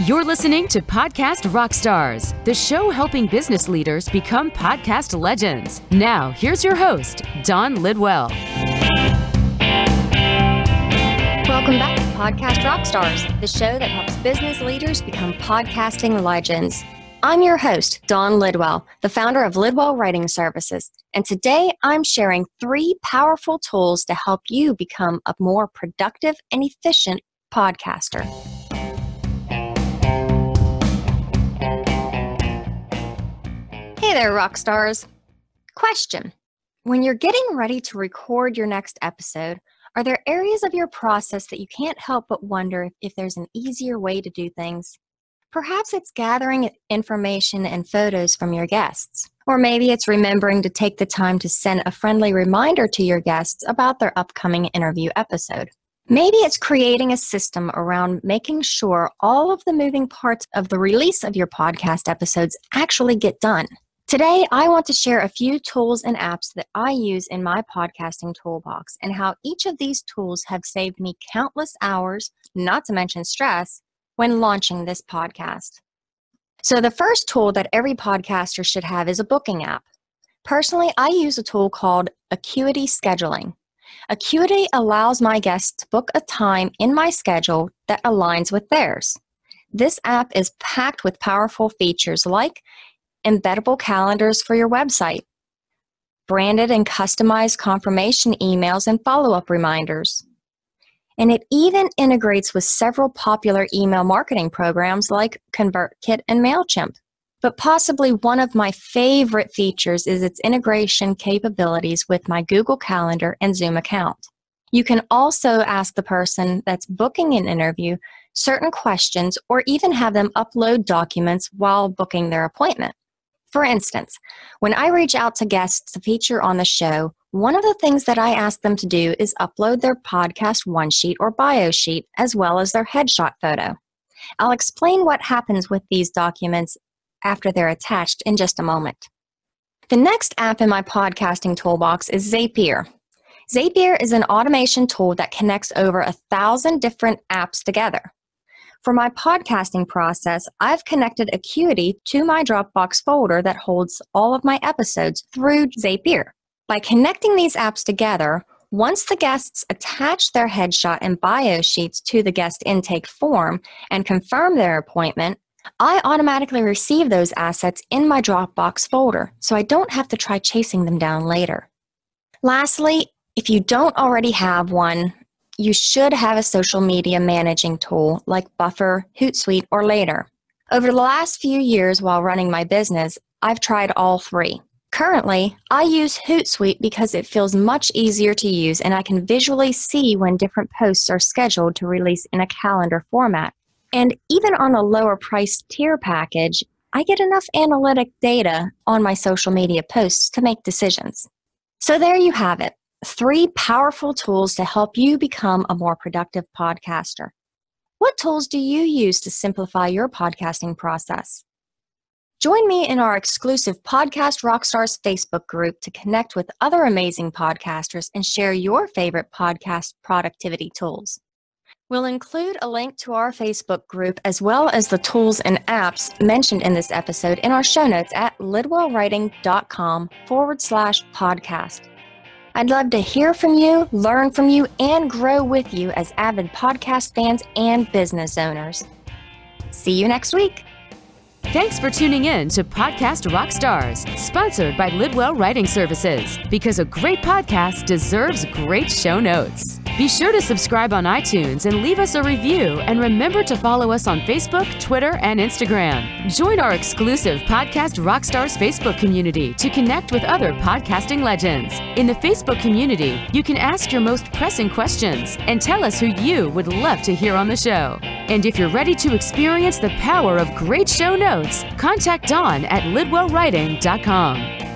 You're listening to Podcast Rockstars, the show helping business leaders become podcast legends. Now, here's your host, Dawn Lidwell. Welcome back to Podcast Rockstars, the show that helps business leaders become podcasting legends. I'm your host, Dawn Lidwell, the founder of Lidwell Writing Services, and today I'm sharing 3 powerful tools to help you become a more productive and efficient podcaster. Hey there, Rockstars. Question: when you're getting ready to record your next episode, are there areas of your process that you can't help but wonder if there's an easier way to do things? Perhaps it's gathering information and photos from your guests. Or maybe it's remembering to take the time to send a friendly reminder to your guests about their upcoming interview episode. Maybe it's creating a system around making sure all of the moving parts of the release of your podcast episodes actually get done. Today, I want to share a few tools and apps that I use in my podcasting toolbox and how each of these tools have saved me countless hours, not to mention stress, when launching this podcast. So the first tool that every podcaster should have is a booking app. Personally, I use a tool called Acuity Scheduling. Acuity allows my guests to book a time in my schedule that aligns with theirs. This app is packed with powerful features like embeddable calendars for your website, branded and customized confirmation emails and follow-up reminders. And it even integrates with several popular email marketing programs like ConvertKit and MailChimp. But possibly one of my favorite features is its integration capabilities with my Google Calendar and Zoom account. You can also ask the person that's booking an interview certain questions or even have them upload documents while booking their appointment. For instance, when I reach out to guests to feature on the show, one of the things that I ask them to do is upload their podcast one-sheet or bio sheet as well as their headshot photo. I'll explain what happens with these documents after they're attached in just a moment. The next app in my podcasting toolbox is Zapier. Zapier is an automation tool that connects over 1,000 different apps together. For my podcasting process, I've connected Acuity to my Dropbox folder that holds all of my episodes through Zapier. By connecting these apps together, once the guests attach their headshot and bio sheets to the guest intake form and confirm their appointment, I automatically receive those assets in my Dropbox folder, so I don't have to try chasing them down later. Lastly, if you don't already have one, you should have a social media managing tool like Buffer, Hootsuite, or Later. Over the last few years while running my business, I've tried all 3. Currently, I use Hootsuite because it feels much easier to use and I can visually see when different posts are scheduled to release in a calendar format. And even on a lower priced tier package, I get enough analytic data on my social media posts to make decisions. So there you have it. 3 powerful tools to help you become a more productive podcaster. What tools do you use to simplify your podcasting process? Join me in our exclusive Podcast Rockstars Facebook group to connect with other amazing podcasters and share your favorite podcast productivity tools. We'll include a link to our Facebook group as well as the tools and apps mentioned in this episode in our show notes at lidwellwriting.com/podcast. I'd love to hear from you, learn from you, and grow with you as avid podcast fans and business owners. See you next week. Thanks for tuning in to Podcast Rockstars, sponsored by Lidwell Writing Services, because a great podcast deserves great show notes. Be sure to subscribe on iTunes and leave us a review, and remember to follow us on Facebook, Twitter, and Instagram. Join our exclusive Podcast Rockstars Facebook community to connect with other podcasting legends. In the Facebook community, you can ask your most pressing questions and tell us who you would love to hear on the show. And if you're ready to experience the power of great show notes, contact Dawn at lidwellwriting.com.